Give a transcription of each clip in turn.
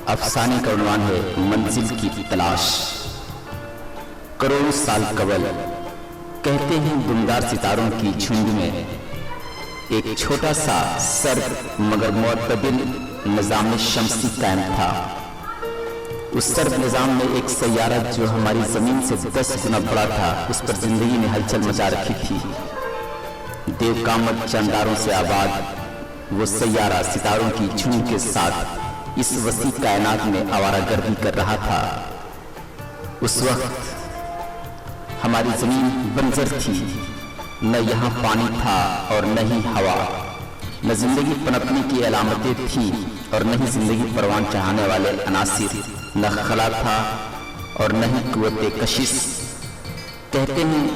افسانے کا عنوان ہے منزل کی تلاش۔ کروڑوں سال قبل کہتے ہیں دمدار ستاروں کی جھنڈ میں ایک چھوٹا سا سرد مگر معتدل نظام شمسی قائم تھا۔ اس سرد نظام میں ایک سیارہ جو ہماری زمین سے 10 گنا بڑا تھا، اس پر زندگی نے ہلچل مچا رکھی تھی۔ دیو کامت جانداروں سے آباد وہ سیارہ ستاروں کی جھنڈ کے ساتھ اس وسیع کائنات میں آوارہ گردی کر رہا تھا۔ اس وقت ہماری زمین بنجر تھی، نہ یہاں پانی تھا اور نہ ہی ہوا، نہ زندگی پنپنے کی علامتیں تھیں اور نہ ہی زندگی پروان چڑھانے والے عناصر، نہ خلا تھا اور نہ ہی قوت کشش۔ کہتے ہیں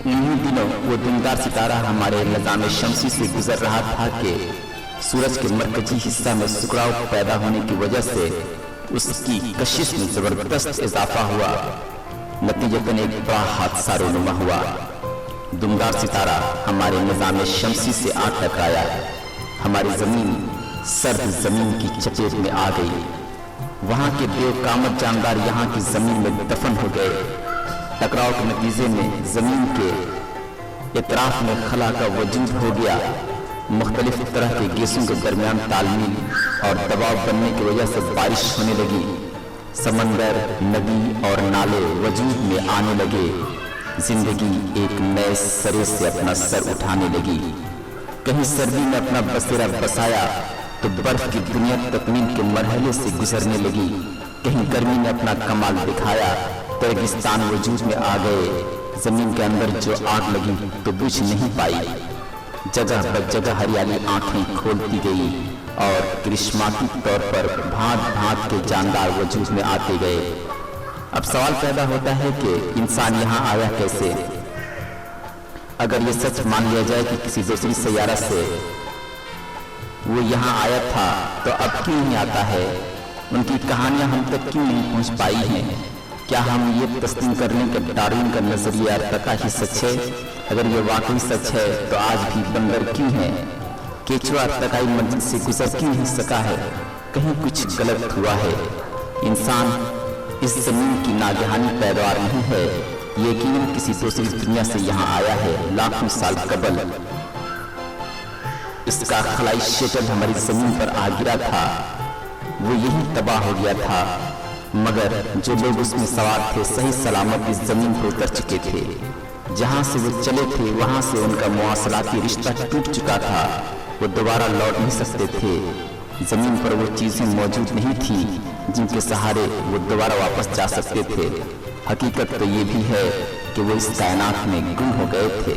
انہی دنوں وہ دمدار ستارہ ہمارے نظام شمسی سے گزر رہا تھا کہ سورج کے مرکزی حصہ میں سکڑاؤ پیدا ہونے کی وجہ سے اس کی کشش میں زبردست اضافہ ہوا، نتیجتاً ایک بڑا حادثہ رونما ہوا۔ دمدار ستارہ ہمارے نظام شمسی سے آ ٹکرایا، ہماری زمین سرد زمین کی چپیٹ میں آ گئی۔ وہاں کے دیو کامت جاندار یہاں کی زمین میں دفن ہو گئے۔ ٹکراؤ کے نتیجے میں زمین کے اطراف میں خلا کا وجود ہو گیا۔ مختلف طرح کے گیسوں کے درمیان تال میل اور دباؤ بننے کی وجہ سے بارش ہونے لگی، سمندر، ندی اور نالے وجود میں آنے لگے، زندگی ایک نئے سرے سے اپنا سر اٹھانے لگی۔ کہیں سردی میں اپنا بسیرا بسایا تو برف کی دنیا تکمیل کے مرحلے سے گزرنے لگی، کہیں گرمی نے اپنا کمال دکھایا تو ریگستان وجود میں آ گئے۔ زمین کے اندر جو آگ لگی تو بجھ نہیں پائی، جگہ بر جگہ ہریالی آنکھیں کھولتی گئی اور کرشماتی طور پر بھانت بھانت کے جاندار وجود میں آتے گئے۔ اب سوال پیدا ہوتا ہے کہ انسان یہاں آیا کیسے؟ اگر یہ سچ مان لیا جائے کہ کسی دوسری سیارہ سے وہ یہاں آیا تھا تو اب کیوں نہیں آتا ہے؟ ان کی کہانیاں ہم تک کیوں نہیں پہنچ پائی ہیں؟ کیا ہم یہ تسلیم کر لیں کہ ڈارون کا نظریہ ارتقا ہی سچ ہے؟ اگر یہ واقعی سچ ہے تو آج بھی بندر کیوں ہے؟ کیچوا ارتقائی منزل سے گزر کیوں نہیں سکا ہے؟ کہیں کچھ غلط ہوا ہے۔ انسان اس زمین کی ناگہانی پیداوار نہیں ہے، یقیناً کسی دوسری دنیا سے یہاں آیا ہے۔ لاکھوں سال قبل اس کا خلائی شٹل ہماری زمین پر آ گرا تھا، وہ یہی تباہ ہو گیا تھا، مگر جو لوگ اس میں سوار تھے صحیح سلامت اس زمین پر اتر چکے تھے۔ جہاں سے وہ چلے تھے وہاں سے ان کا مواصلاتی رشتہ ٹوٹ چکا تھا، وہ دوبارہ لوٹ نہیں سکتے تھے۔ زمین پر وہ چیزیں موجود نہیں تھیں جن کے سہارے وہ دوبارہ واپس جا سکتے تھے۔ حقیقت تو یہ بھی ہے کہ وہ اس کائنات میں گم ہو گئے تھے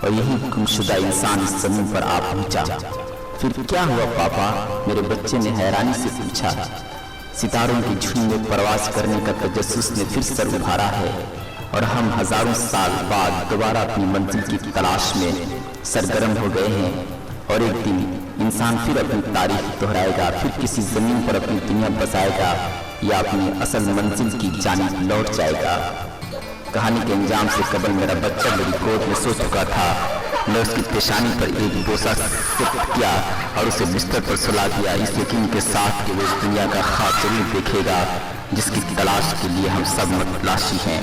اور یہی گمشدہ انسان اس زمین پر آ پہنچا۔ پھر کیا ہوا پاپا؟ میرے بچے نے حیرانی سے پوچھا۔ ستاروں کی جھنڈ میں پرواز کرنے کا تجسس نے پھر سر ابھارا ہے اور ہم ہزاروں سال بعد دوبارہ اپنی منزل کی تلاش میں سرگرم ہو گئے ہیں، اور ایک دن انسان پھر اپنی تاریخ دہرائے گا، پھر کسی زمین پر اپنی دنیا بسائے گا یا اپنی اصل منزل کی جانب لوٹ جائے گا۔ کہانی کے انجام سے قبل میرا بچہ میری گود میں سو چکا تھا۔ میں اس کی پیشانی پر ایک بوسہ سپٹ کیا اور اسے بستر پر سلا دیا، اس یقین کے ساتھ کہ وہ اس دنیا کا خواب ضرور دیکھے گا جس کی تلاش کے لیے ہم سب متلاشی ہیں۔